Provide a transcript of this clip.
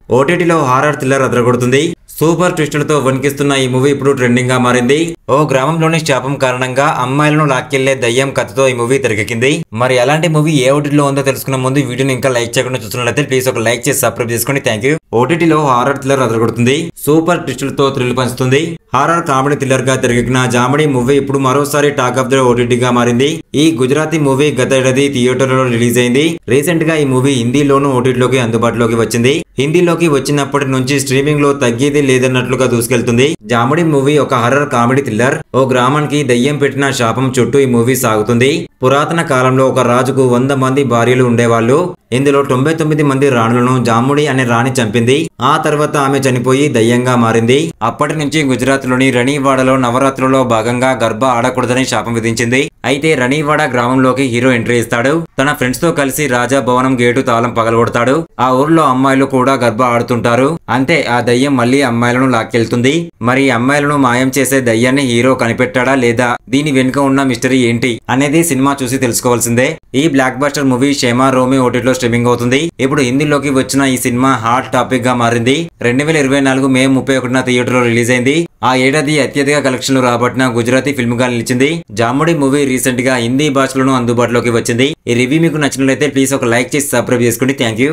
ఓటీటీలో horror thriller అదరగొడుతుంది. Super ట్విస్టులతో వణికిస్తున్న ఈ మూవీ ఇప్పుడు ట్రెండింగ్ గా మారింది. ఓ గ్రామంలోని శాపం కారణంగా అమ్మాయిలను లాక్కెళ్లే దయ్యం కథతో ఈ మూవీ తెరకెక్కింది. మరి అలాంటి మూవీ ఏ ఓటీటీలో ఉందో తెలుసుకున్న ముందు వీడియోని ఇంకా లైక్ చేయకుండా చూస్తున్నట్లయితే ప్లీజ్ ఒక లైక్ చేసి సబ్స్క్రైబ్ చేసుకోండి. Thank you. ఓటీటీలో హారర్ థ్రిల్లర్ అదరగొడుతుంది. సూపర్ ట్విస్టులతో థ్రిల్ పంచుతుంది. హారర్ కామెడీ థ్రిల్లర్ గా తెరకెక్కిన జామడి మూవీ ఇప్పుడు మరోసారి టాక్ ఆఫ్ ద ఓటీటీగా మారింది. ఈ గుజరాతీ మూవీ గత ఏడాది థియేటర్లలో రిలీజ్ అయింది. రీసెంట్ గా ఈ మూవీ హిందీలోనూ ఓటీటీలోకి అందుబాటులోకి వచ్చింది. హిందీలోకి వచ్చినప్పటి నుంచి స్ట్రీమింగ్ లో తగ్గేది లేదన్నట్లుగా దూసుకెళ్తుంది. జామడి మూవీ ఒక హర్రర్ కామెడీ థ్రిల్లర్. ఓ గ్రామానికి దయ్యం పెట్టిన శాపం చుట్టూ ఈ మూవీ సాగుతుంది. పురాతన కాలంలో ఒక రాజుకు 100 మంది భార్యలు ఉండేవాళ్ళు. ఇందులో 99 మంది రాణులను జాముడి అనే రాణి చంపింది. ఆ తర్వాత ఆమె చనిపోయి దయ్యంగా మారింది. అప్పటి నుంచి గుజరాత్ లోని రణివాడలో నవరాత్రులలో భాగంగా గర్భ ఆడకూడదని శాపం విధించింది. అయితే రణివాడ గ్రామంలోకి హీరో ఎంట్రీ ఇస్తాడు. తన ఫ్రెండ్స్ తో కలిసి రాజా భవనం గేటు తాళం పగలగొడతాడు. ఆ ఊర్లో అమ్మాయిలు కూడా గర్భ ఆడుతుంటారు. అంతే ఆ దయ్యం మళ్లీ అమ్మాయిలను లాక్కెళ్తుంది. మరి అమ్మాయిలను మాయం చేసే దయ్యాన్ని హీరో కనిపెట్టాడా లేదా, దీని వెనుక ఉన్న మిస్టరీ ఏంటి అనేది సినిమా చూసి తెలుసుకోవాల్సిందే. ఈ బ్లాక్ బస్టర్ మూవీ షేమా రోమి ఓటీటీలో స్ట్రీమింగ్ అవుతుంది. ఇప్పుడు హిందీలోకి వచ్చిన ఈ సినిమా హాట్ టాపిక్ గా మారింది. 2024 మే 31న థియేటర్లో రిలీజ్ అయింది. ఆ ఏడాది అత్యధిక కలెక్షన్లు రాబట్టిన గుజరాతీ ఫిల్మ్ గా నిలిచింది. జాముడి మూవీ రీసెంట్ గా హిందీ భాషలోనూ అందుబాటులోకి వచ్చింది. ఈ రివ్యూ మీకు నచ్చినట్లయితే ప్లీజ్ ఒక లైక్ చేసి సబ్స్క్రైబ్ చేసుకోండి. Thank you.